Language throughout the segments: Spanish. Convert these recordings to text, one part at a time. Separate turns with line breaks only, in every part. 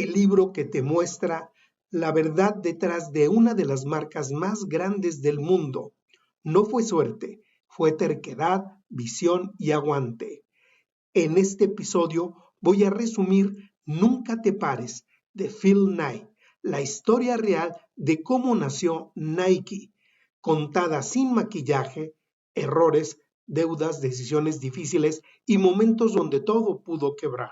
el libro que te muestra la verdad detrás de una de las marcas más grandes del mundo. No fue suerte, fue terquedad, visión y aguante. En este episodio voy a resumir Nunca te pares, de Phil Knight, la historia real de cómo nació Nike, contada sin maquillaje, errores, deudas, decisiones difíciles y momentos donde todo pudo quebrar.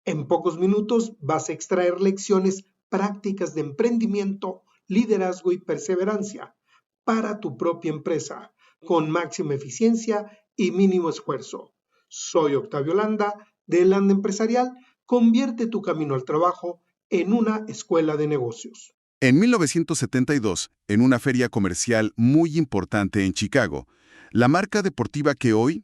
En pocos minutos vas a extraer lecciones prácticas de emprendimiento, liderazgo y perseverancia para tu propia empresa, con máxima eficiencia y mínimo esfuerzo. Soy Octavio Landa, de Landa Empresarial. Convierte tu camino al trabajo en una escuela de negocios.
En 1972, en una feria comercial muy importante en Chicago, la marca deportiva que hoy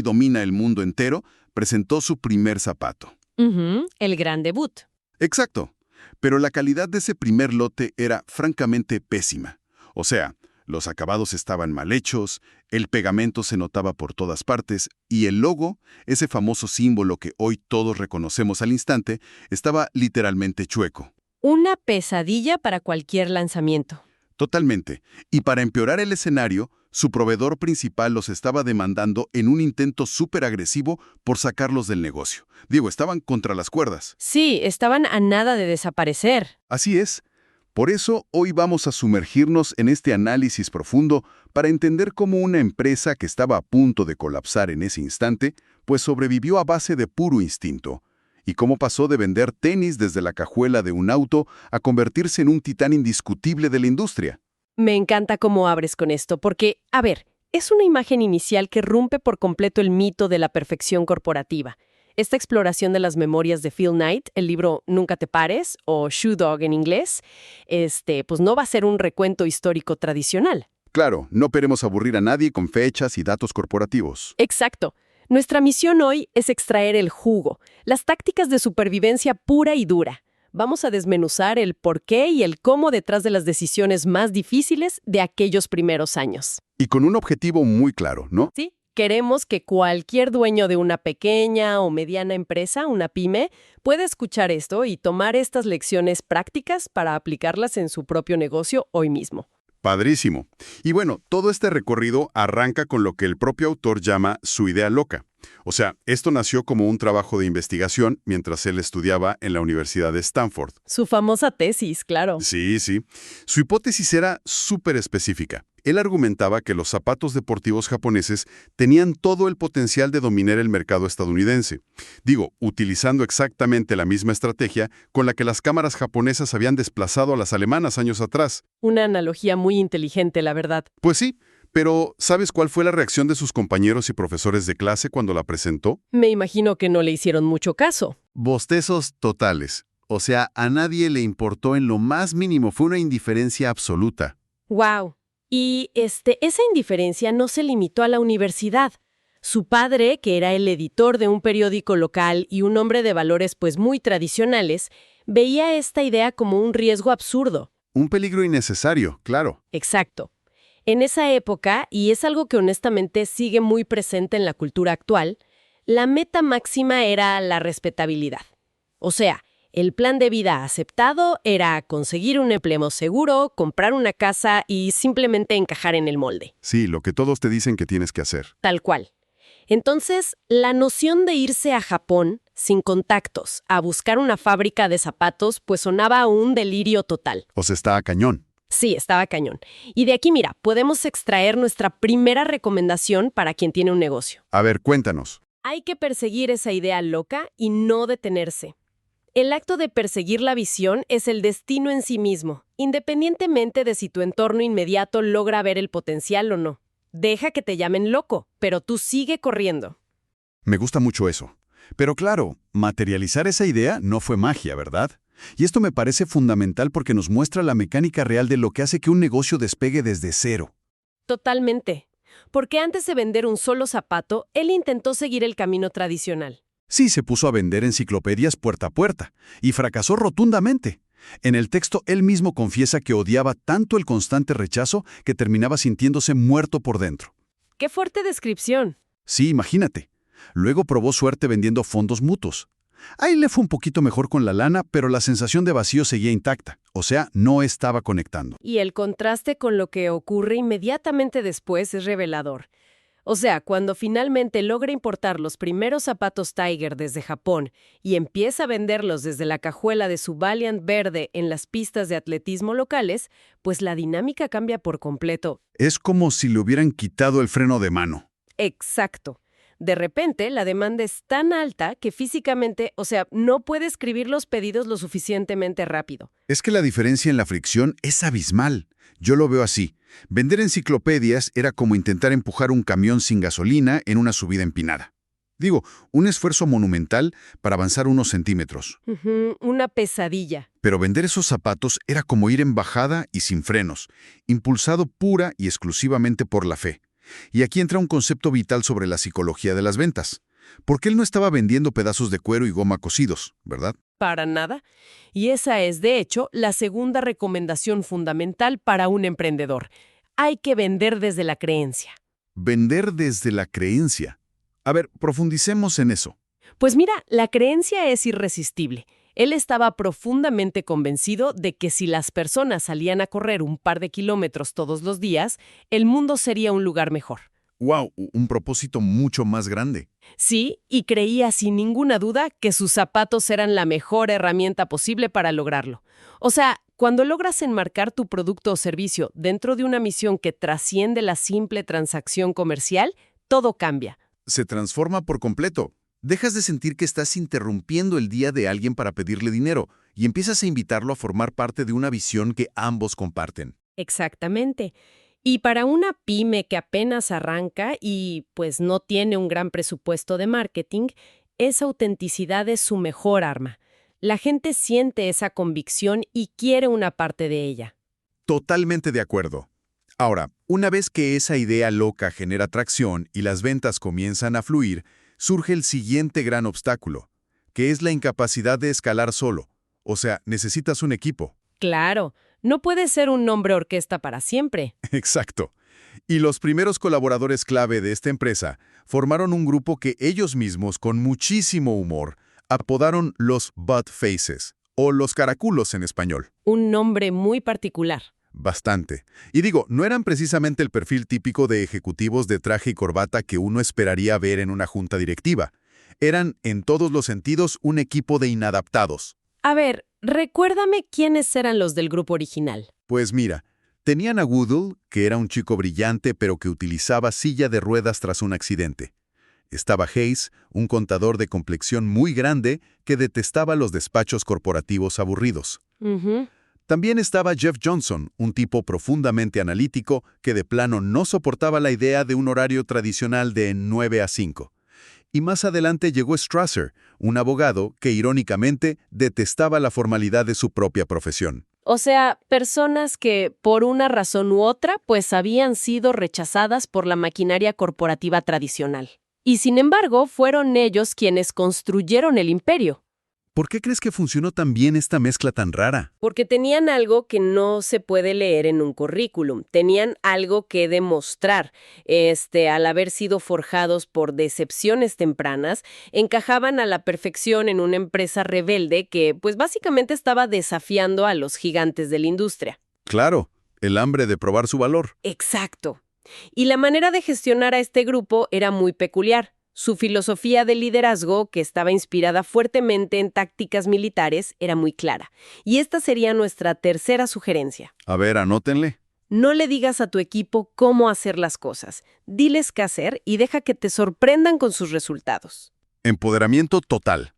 domina el mundo entero, presentó su primer zapato.
El gran debut.
Exacto, pero la calidad de ese primer lote era francamente pésima. O sea, los acabados estaban mal hechos, el pegamento se notaba por todas partes y el logo, ese famoso símbolo que hoy todos reconocemos al instante, estaba literalmente chueco.
Una pesadilla para cualquier lanzamiento.
Totalmente. Y para empeorar el escenario, su proveedor principal los estaba demandando en un intento súper agresivo por sacarlos del negocio. Digo, estaban contra las cuerdas.
Sí, estaban a nada de desaparecer.
Así es. Por eso, hoy vamos a sumergirnos en este análisis profundo para entender cómo una empresa que estaba a punto de colapsar en ese instante, pues sobrevivió a base de puro instinto, y cómo pasó de vender tenis desde la cajuela de un auto a convertirse en un titán indiscutible de la industria.
Me encanta cómo abres con esto, porque, a ver, es una imagen inicial que rompe por completo el mito de la perfección corporativa. Esta exploración de las memorias de Phil Knight, el libro Nunca te pares, o Shoe Dog en inglés, pues no va a ser un recuento histórico tradicional.
Claro, no queremos aburrir a nadie con fechas y datos corporativos.
Exacto. Nuestra misión hoy es extraer el jugo, las tácticas de supervivencia pura y dura. Vamos a desmenuzar el por qué y el cómo detrás de las decisiones más difíciles de aquellos primeros años.
Y con un objetivo muy claro, ¿no?
Sí. Queremos que cualquier dueño de una pequeña o mediana empresa, una pyme, pueda escuchar esto y tomar estas lecciones prácticas para aplicarlas en su propio negocio hoy mismo.
Padrísimo. Y bueno, todo este recorrido arranca con lo que el propio autor llama su idea loca. O sea, esto nació como un trabajo de investigación mientras él estudiaba en la Universidad de Stanford.
Su famosa tesis, claro.
Sí. Su hipótesis era súper específica. Él argumentaba que los zapatos deportivos japoneses tenían todo el potencial de dominar el mercado estadounidense. Digo, utilizando exactamente la misma estrategia con la que las cámaras japonesas habían desplazado a las alemanas años atrás.
Una analogía muy inteligente, la verdad.
Pues sí, pero ¿sabes cuál fue la reacción de sus compañeros y profesores de clase cuando la presentó?
Me imagino que no le hicieron mucho caso.
Bostezos totales. O sea, a nadie le importó en lo más mínimo, fue una indiferencia absoluta.
¡Wow! Y esa indiferencia no se limitó a la universidad. Su padre, que era el editor de un periódico local y un hombre de valores pues muy tradicionales, veía esta idea como un riesgo absurdo.
Un peligro innecesario, claro.
Exacto. En esa época, y es algo que honestamente sigue muy presente en la cultura actual, la meta máxima era la respetabilidad. O sea, el plan de vida aceptado era conseguir un empleo seguro, comprar una casa y simplemente encajar en el molde.
Sí, lo que todos te dicen que tienes que hacer.
Tal cual. Entonces, la noción de irse a Japón, sin contactos, a buscar una fábrica de zapatos, pues sonaba a un delirio total.
O sea, estaba cañón.
Sí, estaba cañón. Y de aquí, mira, podemos extraer nuestra primera recomendación para quien tiene un negocio.
A ver, cuéntanos.
Hay que perseguir esa idea loca y no detenerse. El acto de perseguir la visión es el destino en sí mismo, independientemente de si tu entorno inmediato logra ver el potencial o no. Deja que te llamen loco, pero tú sigue corriendo.
Me gusta mucho eso. Pero claro, materializar esa idea no fue magia, ¿verdad? Y esto me parece fundamental porque nos muestra la mecánica real de lo que hace que un negocio despegue desde cero.
Totalmente. Porque antes de vender un solo zapato, él intentó seguir el camino tradicional.
Sí, se puso a vender enciclopedias puerta a puerta, y fracasó rotundamente. En el texto, él mismo confiesa que odiaba tanto el constante rechazo que terminaba sintiéndose muerto por dentro.
¡Qué fuerte descripción!
Sí, imagínate. Luego probó suerte vendiendo fondos mutuos. Ahí le fue un poquito mejor con la lana, pero la sensación de vacío seguía intacta, o sea, no estaba conectando.
Y el contraste con lo que ocurre inmediatamente después es revelador. O sea, cuando finalmente logra importar los primeros zapatos Tiger desde Japón y empieza a venderlos desde la cajuela de su Valiant verde en las pistas de atletismo locales, pues la dinámica cambia por completo.
Es como si le hubieran quitado el freno de mano.
Exacto. De repente, la demanda es tan alta que físicamente, o sea, no puede escribir los pedidos lo suficientemente rápido.
Es que la diferencia en la fricción es abismal. Yo lo veo así. Vender enciclopedias era como intentar empujar un camión sin gasolina en una subida empinada. Digo, un esfuerzo monumental para avanzar unos centímetros.
Una pesadilla.
Pero vender esos zapatos era como ir en bajada y sin frenos, impulsado pura y exclusivamente por la fe. Y aquí entra un concepto vital sobre la psicología de las ventas. Porque él no estaba vendiendo pedazos de cuero y goma cosidos, ¿verdad?
Para nada. Y esa es, de hecho, la segunda recomendación fundamental para un emprendedor. Hay que vender desde la creencia.
Vender desde la creencia. A ver, profundicemos en eso.
Pues mira, la creencia es irresistible. Él estaba profundamente convencido de que si las personas salían a correr un par de kilómetros todos los días, el mundo sería un lugar mejor.
¡Wow! Un propósito mucho más grande.
Sí, y creía sin ninguna duda que sus zapatos eran la mejor herramienta posible para lograrlo. O sea, cuando logras enmarcar tu producto o servicio dentro de una misión que trasciende la simple transacción comercial, todo cambia.
Se transforma por completo. Dejas de sentir que estás interrumpiendo el día de alguien para pedirle dinero y empiezas a invitarlo a formar parte de una visión que ambos comparten.
Exactamente. Y para una pyme que apenas arranca y pues no tiene un gran presupuesto de marketing, esa autenticidad es su mejor arma. La gente siente esa convicción y quiere una parte de ella.
Totalmente de acuerdo. Ahora, una vez que esa idea loca genera tracción y las ventas comienzan a fluir, surge el siguiente gran obstáculo, que es la incapacidad de escalar solo. O sea, necesitas un equipo.
Claro, no puede ser un nombre orquesta para siempre.
Exacto. Y los primeros colaboradores clave de esta empresa formaron un grupo que ellos mismos, con muchísimo humor, apodaron los Butt Faces, o los caraculos en español.
Un nombre muy particular.
Bastante. Y digo, no eran precisamente el perfil típico de ejecutivos de traje y corbata que uno esperaría ver en una junta directiva. Eran, en todos los sentidos, un equipo de inadaptados.
A ver, recuérdame quiénes eran los del grupo original.
Pues mira, tenían a Woodle, que era un chico brillante pero que utilizaba silla de ruedas tras un accidente. Estaba Hayes, un contador de complexión muy grande que detestaba los despachos corporativos aburridos. También estaba Jeff Johnson, un tipo profundamente analítico que de plano no soportaba la idea de un horario tradicional de 9 a 5. Y más adelante llegó Strasser, un abogado que irónicamente detestaba la formalidad de su propia profesión.
O sea, personas que, por una razón u otra, pues habían sido rechazadas por la maquinaria corporativa tradicional. Y sin embargo, fueron ellos quienes construyeron el imperio.
¿Por qué crees que funcionó tan bien esta mezcla tan rara?
Porque tenían algo que no se puede leer en un currículum. Tenían algo que demostrar. Al haber sido forjados por decepciones tempranas, encajaban a la perfección en una empresa rebelde que, pues básicamente estaba desafiando a los gigantes de la industria.
Claro, el hambre de probar su valor.
Exacto. Y la manera de gestionar a este grupo era muy peculiar. Su filosofía de liderazgo, que estaba inspirada fuertemente en tácticas militares, era muy clara. Y esta sería nuestra tercera sugerencia.
A ver, anótenle.
No le digas a tu equipo cómo hacer las cosas. Diles qué hacer y deja que te sorprendan con sus resultados.
Empoderamiento total.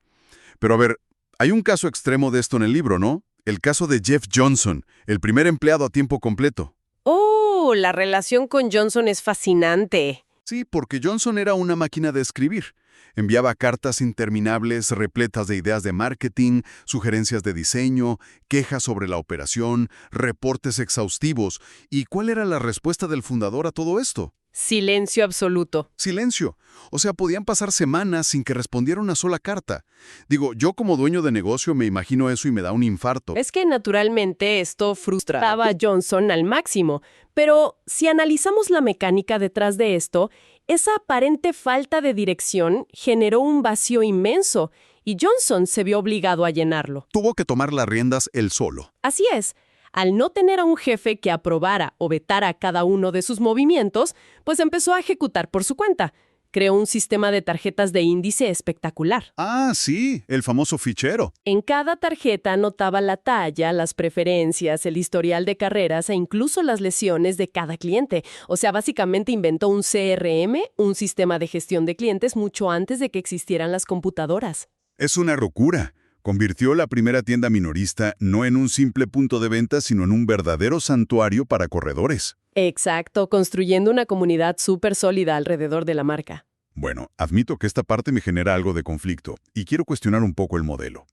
Pero a ver, hay un caso extremo de esto en el libro, ¿no? El caso de Jeff Johnson, el primer empleado a tiempo completo.
¡Oh! La relación con Johnson es fascinante.
Sí, porque Johnson era una máquina de escribir. Enviaba cartas interminables repletas de ideas de marketing, sugerencias de diseño, quejas sobre la operación, reportes exhaustivos. ¿Y cuál era la respuesta del fundador a todo esto?
Silencio absoluto.
Silencio. O sea, podían pasar semanas sin que respondiera una sola carta. Digo, yo como dueño de negocio me imagino eso y me da un infarto.
Es que naturalmente esto frustraba a Johnson al máximo. Pero si analizamos la mecánica detrás de esto, esa aparente falta de dirección generó un vacío inmenso y Johnson se vio obligado a llenarlo.
Tuvo que tomar las riendas él solo.
Así es. Al no tener a un jefe que aprobara o vetara cada uno de sus movimientos, pues empezó a ejecutar por su cuenta. Creó un sistema de tarjetas de índice espectacular.
Ah, sí, el famoso fichero.
En cada tarjeta anotaba la talla, las preferencias, el historial de carreras e incluso las lesiones de cada cliente. O sea, básicamente inventó un CRM, un sistema de gestión de clientes, mucho antes de que existieran las computadoras.
Es una locura. Convirtió la primera tienda minorista no en un simple punto de venta, sino en un verdadero santuario para corredores.
Exacto, construyendo una comunidad súper sólida alrededor de la marca.
Bueno, admito que esta parte me genera algo de conflicto y quiero cuestionar un poco el modelo.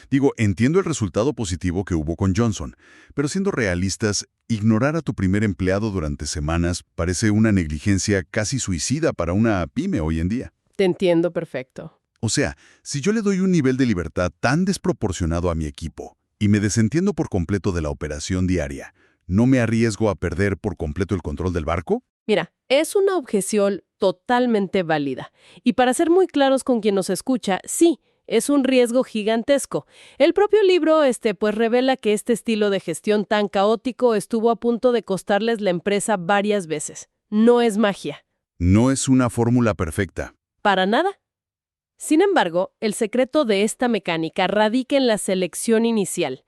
Digo, entiendo el resultado positivo que hubo con Johnson, pero siendo realistas, ignorar a tu primer empleado durante semanas parece una negligencia casi suicida para una pyme hoy en día.
Te entiendo perfecto.
O sea, si yo le doy un nivel de libertad tan desproporcionado a mi equipo y me desentiendo por completo de la operación diaria, ¿no me arriesgo a perder por completo el control del barco?
Mira, es una objeción totalmente válida. Y para ser muy claros con quien nos escucha, sí, es un riesgo gigantesco. El propio libro, pues revela que este estilo de gestión tan caótico estuvo a punto de costarles la empresa varias veces. No es magia.
No es una fórmula perfecta.
Para nada. Sin embargo, el secreto de esta mecánica radica en la selección inicial.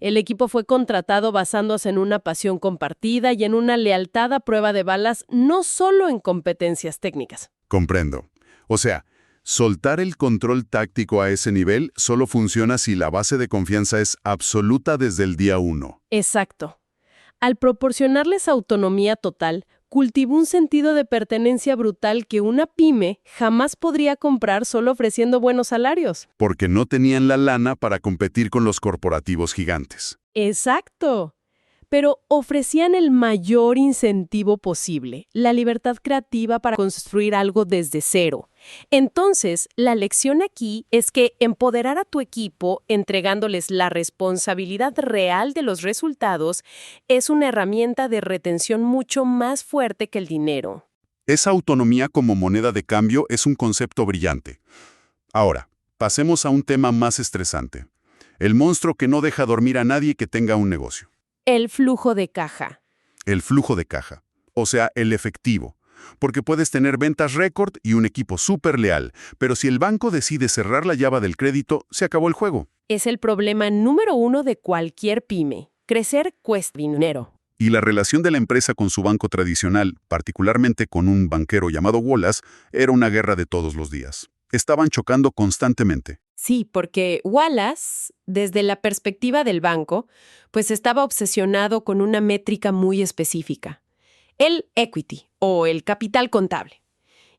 El equipo fue contratado basándose en una pasión compartida y en una lealtad a prueba de balas, no solo en competencias técnicas.
Comprendo. O sea, soltar el control táctico a ese nivel solo funciona si la base de confianza es absoluta desde el día 1.
Exacto. Al proporcionarles autonomía total, cultivó un sentido de pertenencia brutal que una pyme jamás podría comprar solo ofreciendo buenos salarios.
Porque no tenían la lana para competir con los corporativos gigantes.
Exacto. Pero ofrecían el mayor incentivo posible, la libertad creativa para construir algo desde cero. Entonces, la lección aquí es que empoderar a tu equipo, entregándoles la responsabilidad real de los resultados, es una herramienta de retención mucho más fuerte que el dinero.
Esa autonomía como moneda de cambio es un concepto brillante. Ahora, pasemos a un tema más estresante. El monstruo que no deja dormir a nadie que tenga un negocio.
El flujo de caja.
El flujo de caja, o sea, el efectivo. Porque puedes tener ventas récord y un equipo súper leal, pero si el banco decide cerrar la llave del crédito, se acabó el juego.
Es el problema número 1 de cualquier pyme. Crecer cuesta dinero.
Y la relación de la empresa con su banco tradicional, particularmente con un banquero llamado Wallace, era una guerra de todos los días. Estaban chocando constantemente.
Sí, porque Wallace, desde la perspectiva del banco, pues estaba obsesionado con una métrica muy específica. El equity, o el capital contable.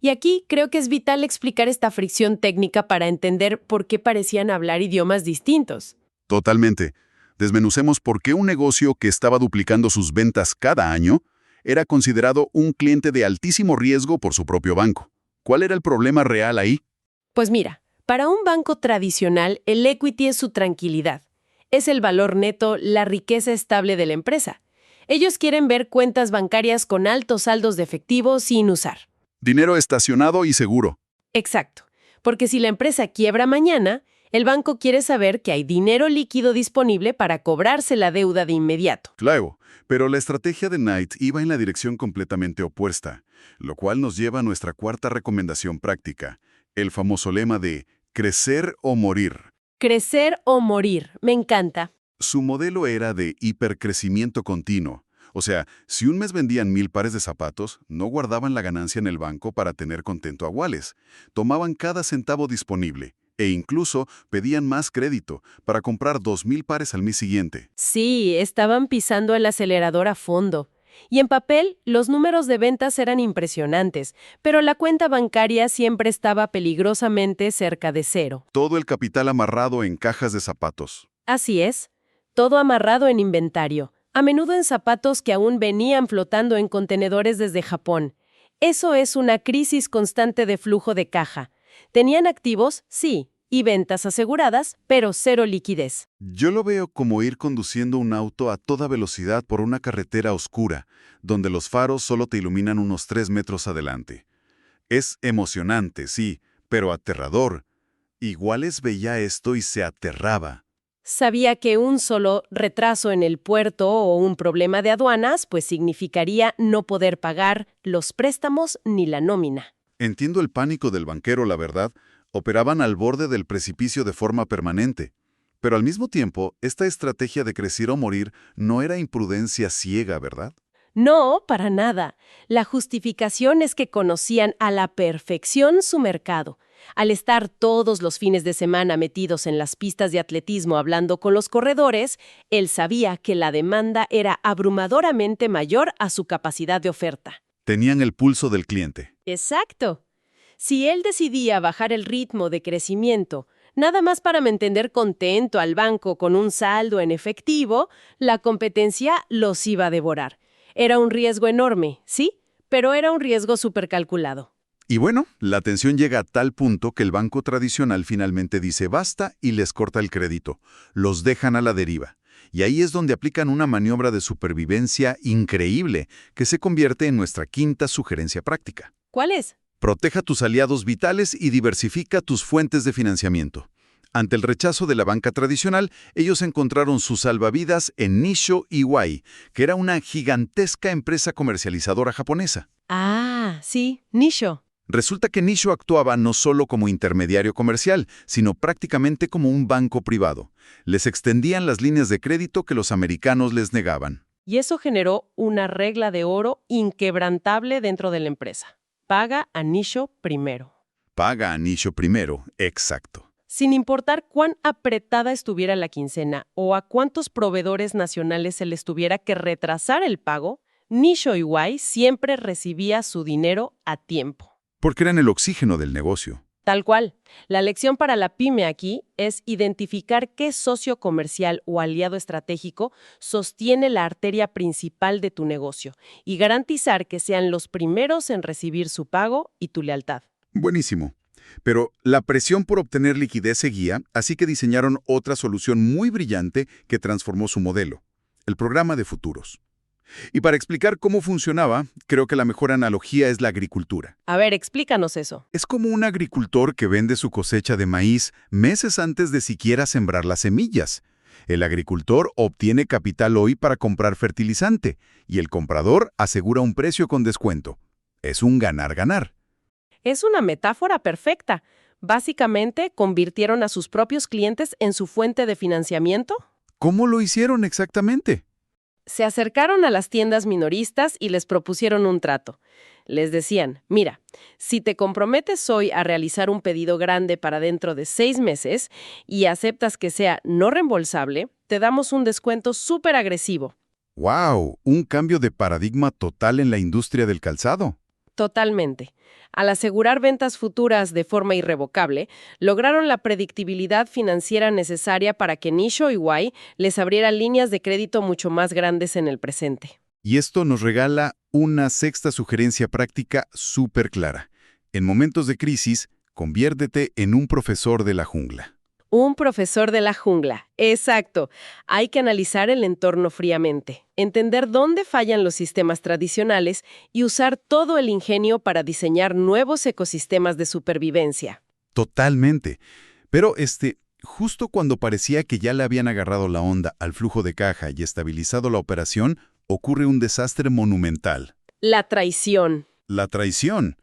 Y aquí creo que es vital explicar esta fricción técnica para entender por qué parecían hablar idiomas distintos.
Totalmente. Desmenucemos por qué un negocio que estaba duplicando sus ventas cada año era considerado un cliente de altísimo riesgo por su propio banco. ¿Cuál era el problema real ahí?
Pues mira, para un banco tradicional, el equity es su tranquilidad. Es el valor neto, la riqueza estable de la empresa. Ellos quieren ver cuentas bancarias con altos saldos de efectivo sin usar.
Dinero estacionado y seguro.
Exacto. Porque si la empresa quiebra mañana, el banco quiere saber que hay dinero líquido disponible para cobrarse la deuda de inmediato.
Claro, pero la estrategia de Knight iba en la dirección completamente opuesta, lo cual nos lleva a nuestra cuarta recomendación práctica, el famoso lema de crecer o morir.
Crecer o morir. Me encanta.
Su modelo era de hipercrecimiento continuo. O sea, si un mes vendían 1000 pares de zapatos, no guardaban la ganancia en el banco para tener contento a Wallace. Tomaban cada centavo disponible e incluso pedían más crédito para comprar 2000 pares al mes siguiente.
Sí, estaban pisando el acelerador a fondo. Y en papel, los números de ventas eran impresionantes, pero la cuenta bancaria siempre estaba peligrosamente cerca de cero.
Todo el capital amarrado en cajas de zapatos.
Así es, todo amarrado en inventario, a menudo en zapatos que aún venían flotando en contenedores desde Japón. Eso es una crisis constante de flujo de caja. Tenían activos, sí, y ventas aseguradas, pero cero liquidez.
Yo lo veo como ir conduciendo un auto a toda velocidad por una carretera oscura, donde los faros solo te iluminan unos 3 metros adelante. Es emocionante, sí, pero aterrador. Iguales veía esto y se aterraba.
Sabía que un solo retraso en el puerto o un problema de aduanas pues significaría no poder pagar los préstamos ni la nómina.
Entiendo el pánico del banquero, la verdad. Operaban al borde del precipicio de forma permanente. Pero al mismo tiempo, esta estrategia de crecer o morir no era imprudencia ciega, ¿verdad?
No, para nada. La justificación es que conocían a la perfección su mercado. Al estar todos los fines de semana metidos en las pistas de atletismo hablando con los corredores, él sabía que la demanda era abrumadoramente mayor a su capacidad de oferta.
Tenían el pulso del cliente.
Exacto. Si él decidía bajar el ritmo de crecimiento, nada más para mantener contento al banco con un saldo en efectivo, la competencia los iba a devorar. Era un riesgo enorme, sí, pero era un riesgo supercalculado.
Y bueno, la tensión llega a tal punto que el banco tradicional finalmente dice basta y les corta el crédito. Los dejan a la deriva. Y ahí es donde aplican una maniobra de supervivencia increíble que se convierte en nuestra quinta sugerencia práctica.
¿Cuál es?
Proteja tus aliados vitales y diversifica tus fuentes de financiamiento. Ante el rechazo de la banca tradicional, ellos encontraron su salvavidas en Nissho Iwai, que era una gigantesca empresa comercializadora japonesa.
Ah, sí, Nissho.
Resulta que Nissho actuaba no solo como intermediario comercial, sino prácticamente como un banco privado. Les extendían las líneas de crédito que los americanos les negaban.
Y eso generó una regla de oro inquebrantable dentro de la empresa. Paga a Nissho primero.
Paga a Nissho primero, exacto.
Sin importar cuán apretada estuviera la quincena o a cuántos proveedores nacionales se les tuviera que retrasar el pago, Nissho Iwai siempre recibía su dinero a tiempo.
Porque eran el oxígeno del negocio.
Tal cual. La lección para la pyme aquí es identificar qué socio comercial o aliado estratégico sostiene la arteria principal de tu negocio y garantizar que sean los primeros en recibir su pago y tu lealtad.
Buenísimo. Pero la presión por obtener liquidez seguía, así que diseñaron otra solución muy brillante que transformó su modelo, el programa de futuros. Y para explicar cómo funcionaba, creo que la mejor analogía es la agricultura.
A ver, explícanos eso.
Es como un agricultor que vende su cosecha de maíz meses antes de siquiera sembrar las semillas. El agricultor obtiene capital hoy para comprar fertilizante y el comprador asegura un precio con descuento. Es un ganar-ganar.
Es una metáfora perfecta. Básicamente, convirtieron a sus propios clientes en su fuente de financiamiento.
¿Cómo lo hicieron exactamente?
Se acercaron a las tiendas minoristas y les propusieron un trato. Les decían, mira, si te comprometes hoy a realizar un pedido grande para dentro de 6 meses y aceptas que sea no reembolsable, te damos un descuento súper agresivo.
¡Wow! Un cambio de paradigma total en la industria del calzado.
Totalmente. Al asegurar ventas futuras de forma irrevocable, lograron la predictibilidad financiera necesaria para que Nissho Iwai les abriera líneas de crédito mucho más grandes en el presente.
Y esto nos regala una sexta sugerencia práctica súper clara. En momentos de crisis, conviértete en un profesor de la jungla.
Un profesor de la jungla. Exacto. Hay que analizar el entorno fríamente, entender dónde fallan los sistemas tradicionales y usar todo el ingenio para diseñar nuevos ecosistemas de supervivencia.
Totalmente. Pero justo cuando parecía que ya le habían agarrado la onda al flujo de caja y estabilizado la operación, ocurre un desastre monumental.
La traición.
La traición.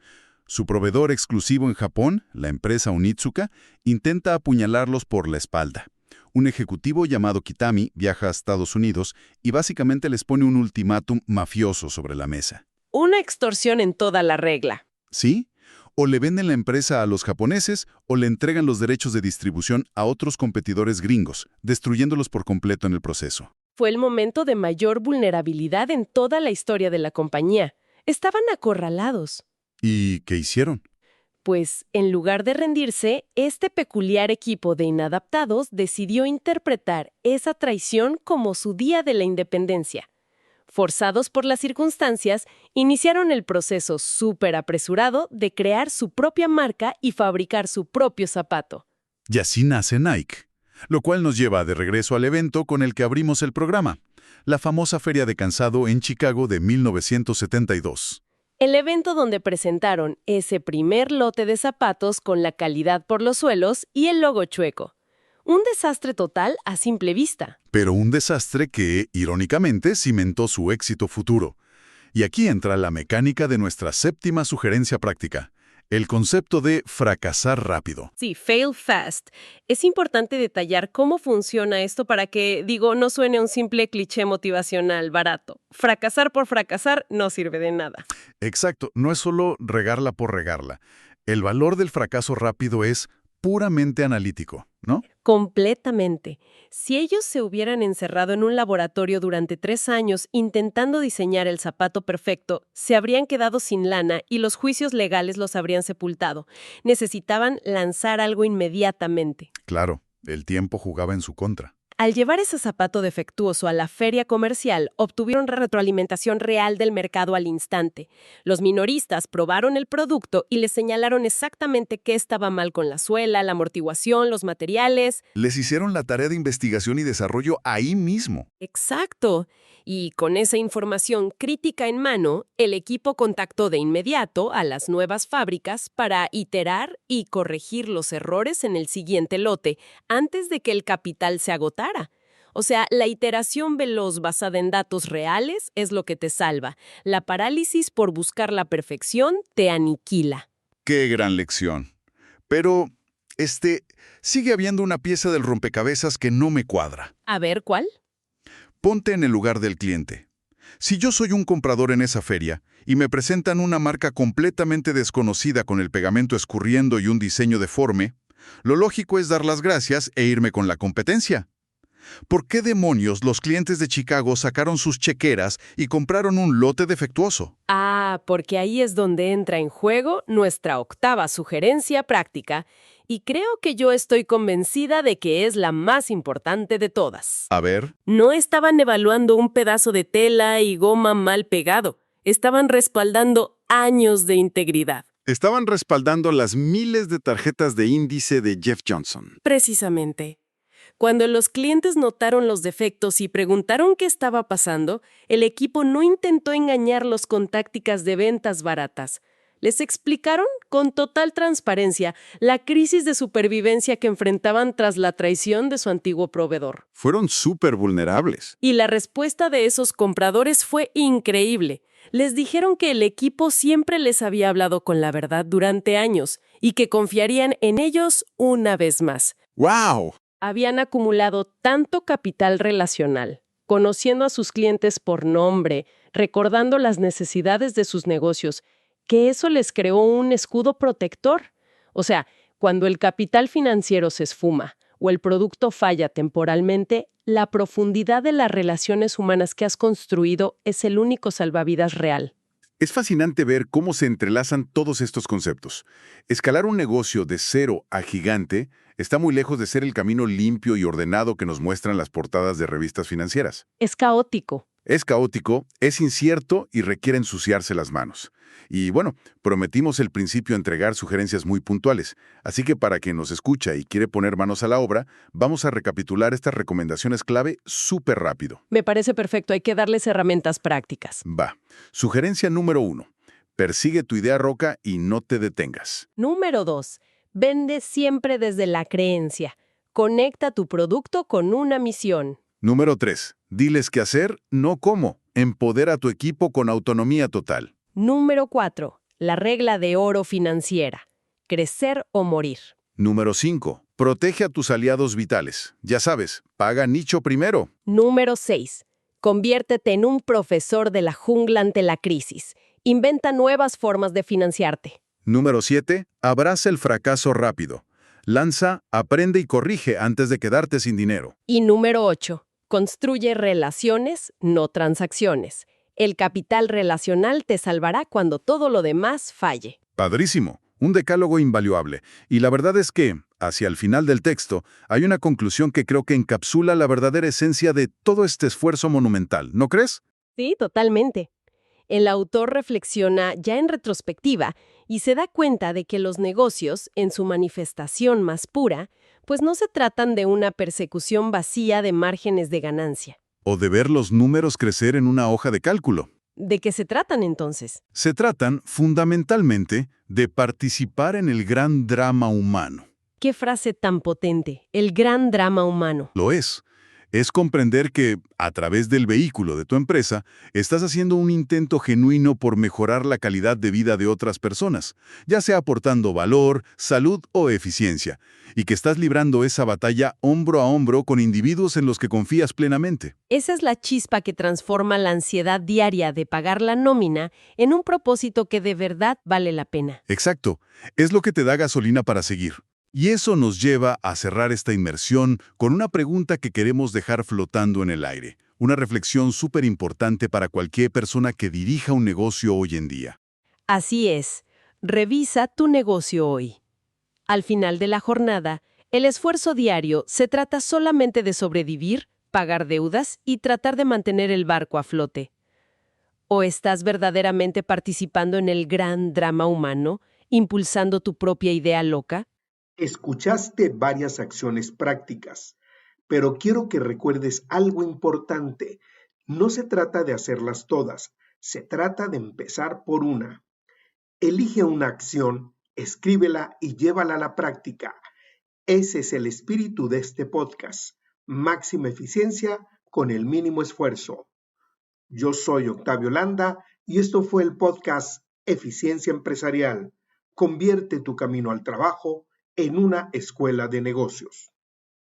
Su proveedor exclusivo en Japón, la empresa Onitsuka, intenta apuñalarlos por la espalda. Un ejecutivo llamado Kitami viaja a Estados Unidos y básicamente les pone un ultimátum mafioso sobre la mesa.
Una extorsión en toda la regla.
¿Sí? O le venden la empresa a los japoneses o le entregan los derechos de distribución a otros competidores gringos, destruyéndolos por completo en el proceso.
Fue el momento de mayor vulnerabilidad en toda la historia de la compañía. Estaban acorralados.
¿Y qué hicieron?
Pues, en lugar de rendirse, este peculiar equipo de inadaptados decidió interpretar esa traición como su día de la independencia. Forzados por las circunstancias, iniciaron el proceso súper apresurado de crear su propia marca y fabricar su propio zapato.
Y así nace Nike, lo cual nos lleva de regreso al evento con el que abrimos el programa, la famosa Feria de Calzado en Chicago de 1972.
El evento donde presentaron ese primer lote de zapatos con la calidad por los suelos y el logo chueco. Un desastre total a simple vista.
Pero un desastre que, irónicamente, cimentó su éxito futuro. Y aquí entra la mecánica de nuestra séptima sugerencia práctica, el concepto de fracasar rápido.
Sí, fail fast. Es importante detallar cómo funciona esto para que, no suene un simple cliché motivacional barato. Fracasar por fracasar no sirve de nada.
Exacto, no es solo regarla por regarla. El valor del fracaso rápido es puramente analítico, ¿no?
Completamente. Si ellos se hubieran encerrado en un laboratorio durante 3 años intentando diseñar el zapato perfecto, se habrían quedado sin lana y los juicios legales los habrían sepultado. Necesitaban lanzar algo inmediatamente.
Claro, el tiempo jugaba en su contra.
Al llevar ese zapato defectuoso a la feria comercial, obtuvieron retroalimentación real del mercado al instante. Los minoristas probaron el producto y les señalaron exactamente qué estaba mal con la suela, la amortiguación, los materiales.
Les hicieron la tarea de investigación y desarrollo ahí mismo.
Exacto. Y con esa información crítica en mano, el equipo contactó de inmediato a las nuevas fábricas para iterar y corregir los errores en el siguiente lote antes de que el capital se agotara. O sea, la iteración veloz basada en datos reales es lo que te salva. La parálisis por buscar la perfección te aniquila.
¡Qué gran lección! Pero, sigue habiendo una pieza del rompecabezas que no me cuadra.
A ver, ¿cuál?
Ponte en el lugar del cliente. Si yo soy un comprador en esa feria y me presentan una marca completamente desconocida con el pegamento escurriendo y un diseño deforme, lo lógico es dar las gracias e irme con la competencia. ¿Por qué demonios los clientes de Chicago sacaron sus chequeras y compraron un lote defectuoso?
Porque ahí es donde entra en juego nuestra octava sugerencia práctica, y creo que yo estoy convencida de que es la más importante de todas.
A ver.
No estaban evaluando un pedazo de tela y goma mal pegado. Estaban respaldando años de integridad.
Estaban respaldando las miles de tarjetas de índice de Jeff Johnson.
Precisamente. Cuando los clientes notaron los defectos y preguntaron qué estaba pasando, el equipo no intentó engañarlos con tácticas de ventas baratas. Les explicaron con total transparencia la crisis de supervivencia que enfrentaban tras la traición de su antiguo proveedor.
Fueron súper vulnerables.
Y la respuesta de esos compradores fue increíble. Les dijeron que el equipo siempre les había hablado con la verdad durante años y que confiarían en ellos una vez más.
¡Wow!
Habían acumulado tanto capital relacional, conociendo a sus clientes por nombre, recordando las necesidades de sus negocios, que eso les creó un escudo protector. O sea, cuando el capital financiero se esfuma o el producto falla temporalmente, la profundidad de las relaciones humanas que has construido es el único salvavidas real.
Es fascinante ver cómo se entrelazan todos estos conceptos. Escalar un negocio de cero a gigante está muy lejos de ser el camino limpio y ordenado que nos muestran las portadas de revistas financieras.
Es caótico.
Es caótico, es incierto y requiere ensuciarse las manos. Y bueno, prometimos al principio entregar sugerencias muy puntuales, así que para quien nos escucha y quiere poner manos a la obra, vamos a recapitular estas recomendaciones clave súper rápido.
Me parece perfecto, hay que darles herramientas prácticas.
Va. Sugerencia número 1. Persigue tu idea roca y no te detengas.
Número 2. Vende siempre desde la creencia. Conecta tu producto con una misión.
Número 3. Diles qué hacer, no cómo. Empodera a tu equipo con autonomía total.
Número 4. La regla de oro financiera. Crecer o morir.
Número 5. Protege a tus aliados vitales. Ya sabes, paga nicho primero.
Número 6. Conviértete en un profesor de la jungla ante la crisis. Inventa nuevas formas de financiarte.
Número 7. Abraza el fracaso rápido. Lanza, aprende y corrige antes de quedarte sin dinero.
Y número 8. Construye relaciones, no transacciones. El capital relacional te salvará cuando todo lo demás falle.
Padrísimo. Un decálogo invaluable. Y la verdad es que, hacia el final del texto, hay una conclusión que creo que encapsula la verdadera esencia de todo este esfuerzo monumental, ¿no crees?
Sí, totalmente. El autor reflexiona ya en retrospectiva y se da cuenta de que los negocios, en su manifestación más pura, pues no se tratan de una persecución vacía de márgenes de ganancia.
O de ver los números crecer en una hoja de cálculo.
¿De qué se tratan entonces?
Se tratan, fundamentalmente, de participar en el gran drama humano.
Qué frase tan potente, el gran drama humano.
Lo es. Es comprender que, a través del vehículo de tu empresa, estás haciendo un intento genuino por mejorar la calidad de vida de otras personas, ya sea aportando valor, salud o eficiencia, y que estás librando esa batalla hombro a hombro con individuos en los que confías plenamente.
Esa es la chispa que transforma la ansiedad diaria de pagar la nómina en un propósito que de verdad vale la pena.
Exacto. Es lo que te da gasolina para seguir. Y eso nos lleva a cerrar esta inmersión con una pregunta que queremos dejar flotando en el aire. Una reflexión súper importante para cualquier persona que dirija un negocio hoy en día.
Así es, revisa tu negocio hoy. Al final de la jornada, el esfuerzo diario se trata solamente de sobrevivir, pagar deudas y tratar de mantener el barco a flote. ¿O estás verdaderamente participando en el gran drama humano, impulsando tu propia idea loca?
Escuchaste varias acciones prácticas, pero quiero que recuerdes algo importante. No se trata de hacerlas todas, se trata de empezar por una. Elige una acción, escríbela y llévala a la práctica. Ese es el espíritu de este podcast. Máxima eficiencia con el mínimo esfuerzo. Yo soy Octavio Landa y esto fue el podcast Eficiencia Empresarial. Convierte tu camino al trabajo en una escuela de negocios.